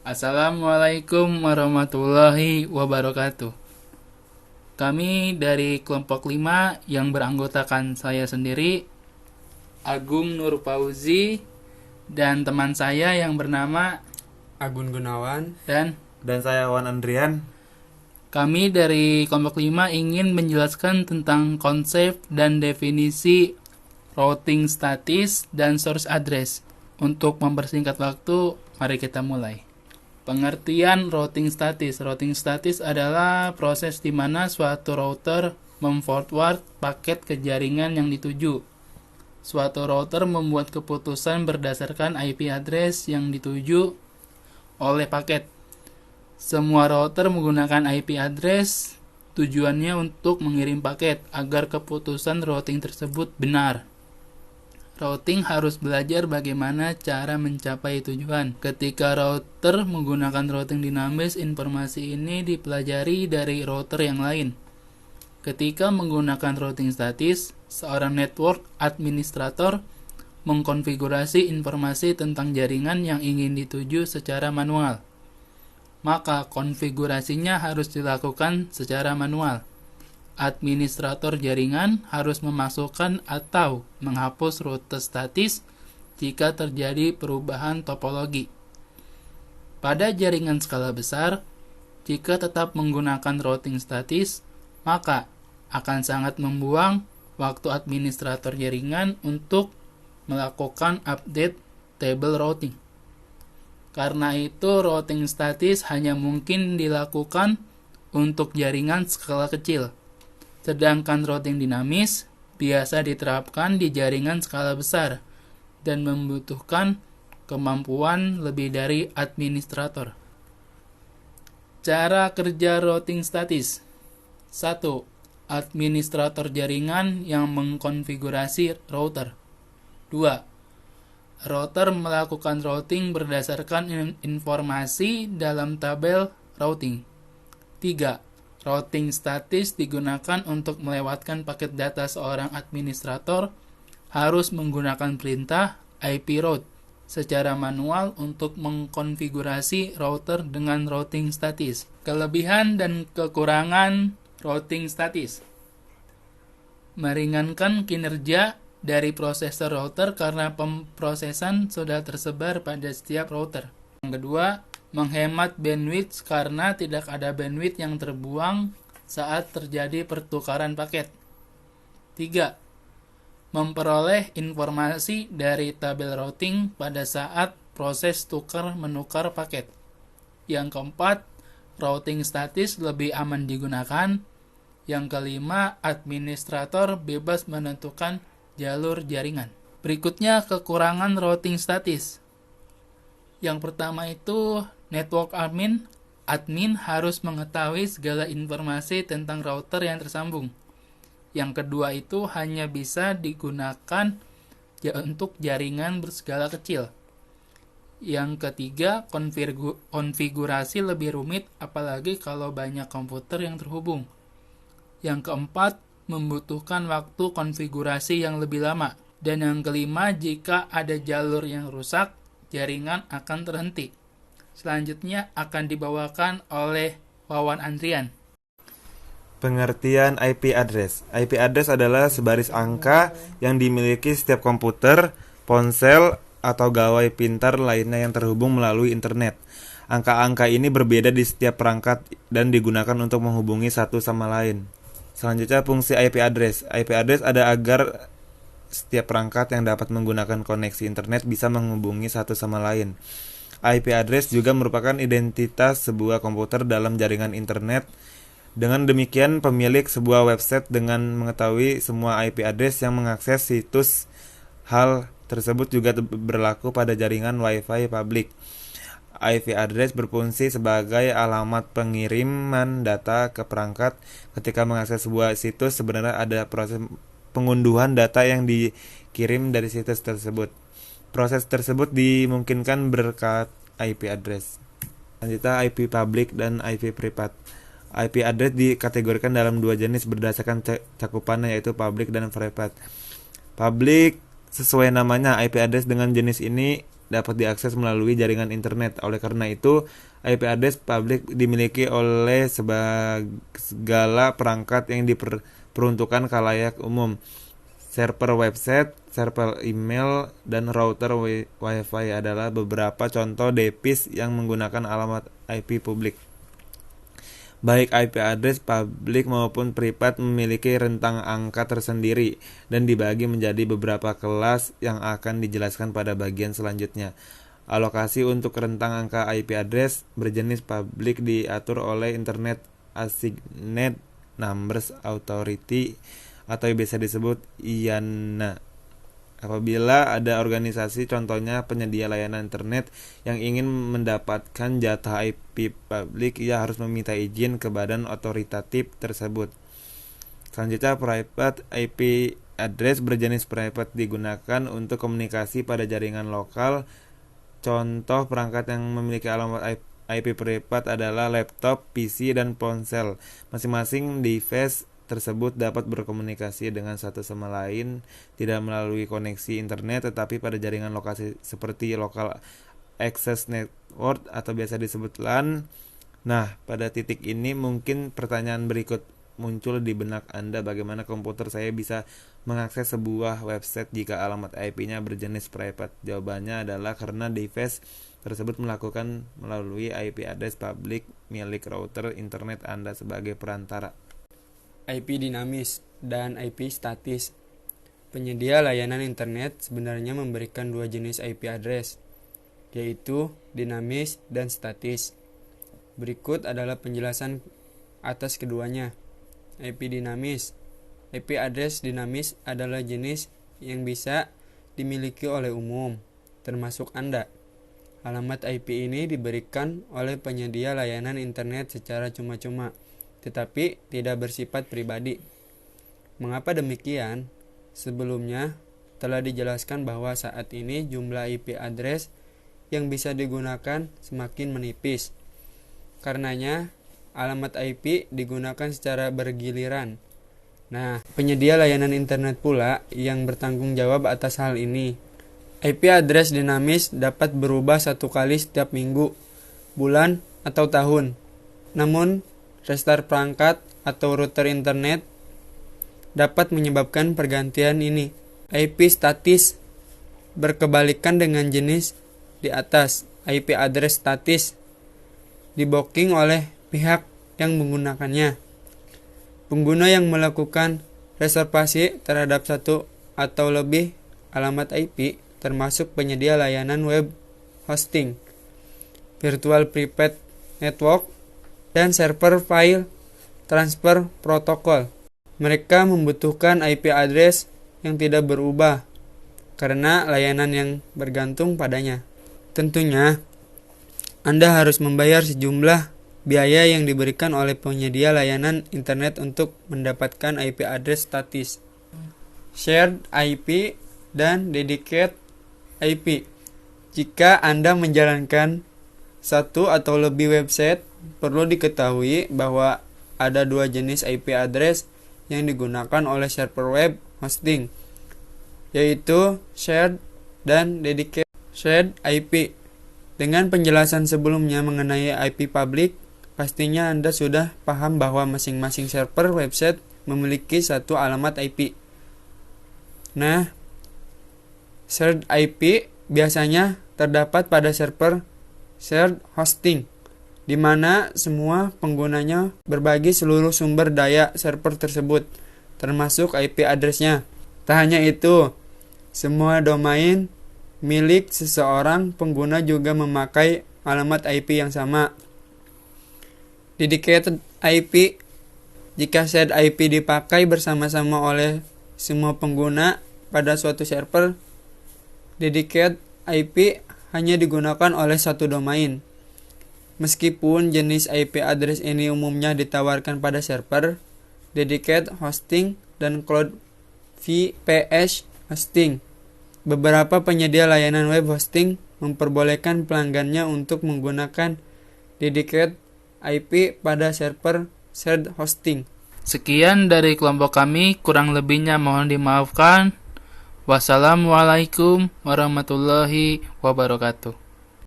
Assalamualaikum warahmatullahi wabarakatuh. Kami dari kelompok 5 yang beranggotakan saya sendiri, Agung Nur Fauzi, dan teman saya yang bernama Agun Gunawan. dan saya Wan Andrian. kami dari kelompok 5 ingin menjelaskan tentang konsep dan definisi routing statis dan source address. Untuk mempersingkat waktu, mari kita mulai. Pengertian routing statis. Routing statis adalah proses di mana suatu router memforward paket ke jaringan yang dituju. Suatu router membuat keputusan berdasarkan IP address yang dituju oleh paket. Semua router menggunakan IP address tujuannya untuk mengirim paket agar keputusan routing tersebut benar. Routing harus belajar bagaimana cara mencapai tujuan. Ketika router menggunakan routing dinamis, informasi ini dipelajari dari router yang lain. Ketika menggunakan routing statis, seorang network administrator mengkonfigurasi informasi tentang jaringan yang ingin dituju secara manual. Maka konfigurasinya harus dilakukan secara manual. Administrator jaringan harus memasukkan atau menghapus rute statis jika terjadi perubahan topologi. Pada jaringan skala besar, jika tetap menggunakan routing statis, maka akan sangat membuang waktu administrator jaringan untuk melakukan update table routing. Karena itu, routing statis hanya mungkin dilakukan untuk jaringan skala kecil. Sedangkan routing dinamis biasa diterapkan di jaringan skala besar dan membutuhkan kemampuan lebih dari administrator. Cara kerja routing statis. 1. Administrator jaringan yang mengkonfigurasi router. 2. Router melakukan routing berdasarkan informasi dalam tabel routing. 3. Routing statis digunakan untuk melewatkan paket data. Seorang administrator harus menggunakan perintah IP route secara manual untuk mengkonfigurasi router dengan routing statis. Kelebihan dan kekurangan routing statis. Meringankan kinerja dari prosesor router karena pemrosesan sudah tersebar pada setiap router. Yang kedua, menghemat bandwidth karena tidak ada bandwidth yang terbuang saat terjadi pertukaran paket. 3. Memperoleh informasi dari tabel routing pada saat proses tukar-menukar paket. Yang keempat, routing statis lebih aman digunakan. Yang kelima, administrator bebas menentukan jalur jaringan. Berikutnya, kekurangan routing statis. Yang pertama itu, network admin harus mengetahui segala informasi tentang router yang tersambung. Yang kedua itu hanya bisa digunakan untuk jaringan berskala kecil. Yang ketiga, konfigurasi lebih rumit apalagi kalau banyak komputer yang terhubung. Yang keempat, membutuhkan waktu konfigurasi yang lebih lama. Dan yang kelima, jika ada jalur yang rusak, jaringan akan terhenti. Selanjutnya akan dibawakan oleh Wawan Andrian. Pengertian IP address. IP address adalah sebaris angka yang dimiliki setiap komputer, ponsel, atau gawai pintar lainnya yang terhubung melalui internet. Angka-angka ini berbeda di setiap perangkat dan digunakan untuk menghubungi satu sama lain. Selanjutnya, fungsi IP address. IP address ada agar setiap perangkat yang dapat menggunakan koneksi internet bisa menghubungi satu sama lain. IP address juga merupakan identitas sebuah komputer dalam jaringan internet. Dengan demikian, pemilik sebuah website dengan mengetahui semua IP address yang mengakses situs. Hal tersebut juga berlaku pada jaringan Wi-Fi publik. IP address berfungsi sebagai alamat pengiriman data ke perangkat. Ketika mengakses sebuah situs, sebenarnya ada proses pengunduhan data yang dikirim dari situs tersebut. Proses tersebut dimungkinkan berkat IP address. Selanjutnya, IP public dan IP privat. IP address dikategorikan dalam dua jenis berdasarkan cakupannya, yaitu public dan private. Public sesuai namanya, IP address dengan jenis ini dapat diakses melalui jaringan internet. Oleh karena itu, IP address publik dimiliki oleh segala perangkat yang diperuntukkan khalayak umum. Server website, server email, dan router Wi-Fi adalah beberapa contoh device yang menggunakan alamat IP publik. Baik IP address publik maupun privat memiliki rentang angka tersendiri dan dibagi menjadi beberapa kelas yang akan dijelaskan pada bagian selanjutnya. Alokasi untuk rentang angka IP address berjenis publik diatur oleh Internet Assigned Numbers Authority atau biasa disebut IANA. Apabila ada organisasi, contohnya penyedia layanan internet, yang ingin mendapatkan jatah IP publik, ia harus meminta izin ke badan otoritatif tersebut. Selanjutnya, private IP address berjenis private digunakan untuk komunikasi pada jaringan lokal. Contoh perangkat yang memiliki alamat IP privat adalah laptop, PC, dan ponsel. Masing-masing device tersebut dapat berkomunikasi dengan satu sama lain tidak melalui koneksi internet tetapi pada jaringan lokasi seperti local access network atau biasa disebut LAN. Nah, pada titik ini mungkin pertanyaan berikut muncul di benak Anda, bagaimana komputer saya bisa mengakses sebuah website jika alamat IP-nya berjenis private? Jawabannya adalah karena device tersebut melakukan melalui IP address publik milik router internet Anda sebagai perantara. IP dinamis dan IP statis. Penyedia layanan internet sebenarnya memberikan dua jenis IP address, yaitu dinamis dan statis. Berikut adalah penjelasan atas keduanya. IP dinamis. IP address dinamis adalah jenis yang bisa dimiliki oleh umum, termasuk Anda. Alamat IP ini diberikan oleh penyedia layanan internet secara cuma-cuma, tetapi tidak bersifat pribadi. Mengapa demikian? Sebelumnya telah dijelaskan bahwa saat ini jumlah IP address yang bisa digunakan semakin menipis. Karenanya, alamat IP digunakan secara bergiliran. Nah, penyedia layanan internet pula yang bertanggung jawab atas hal ini. IP address dinamis dapat berubah satu kali setiap minggu, bulan, atau tahun. Namun, restart perangkat atau router internet dapat menyebabkan pergantian ini. IP statis berkebalikan dengan jenis di atas. IP address statis diblocking oleh pihak yang menggunakannya. Pengguna yang melakukan reservasi terhadap satu atau lebih alamat IP, termasuk penyedia layanan web hosting, virtual private network, dan server file transfer protokol. Mereka membutuhkan IP address yang tidak berubah karena layanan yang bergantung padanya. Tentunya, Anda harus membayar sejumlah biaya yang diberikan oleh penyedia layanan internet untuk mendapatkan IP address statis, shared IP, dan dedicated IP. Jika Anda menjalankan satu atau lebih website, perlu diketahui bahwa ada dua jenis IP address yang digunakan oleh server web hosting, yaitu shared dan dedicated. Shared IP. Dengan penjelasan sebelumnya mengenai IP public, pastinya Anda sudah paham bahwa masing-masing server website memiliki satu alamat IP. Nah, shared IP biasanya terdapat pada server shared hosting, di mana semua penggunanya berbagi seluruh sumber daya server tersebut, termasuk IP address-nya. Tak hanya itu, semua domain milik seseorang pengguna juga memakai alamat IP yang sama. Dedicated IP. Jika shared IP dipakai bersama-sama oleh semua pengguna pada suatu server, dedicated IP hanya digunakan oleh satu domain. Meskipun jenis IP address ini umumnya ditawarkan pada server, dedicated hosting, dan cloud VPS hosting, beberapa penyedia layanan web hosting memperbolehkan pelanggannya untuk menggunakan dedicated IP pada server shared hosting. Sekian dari kelompok kami, kurang lebihnya mohon dimaafkan. Wassalamualaikum warahmatullahi wabarakatuh.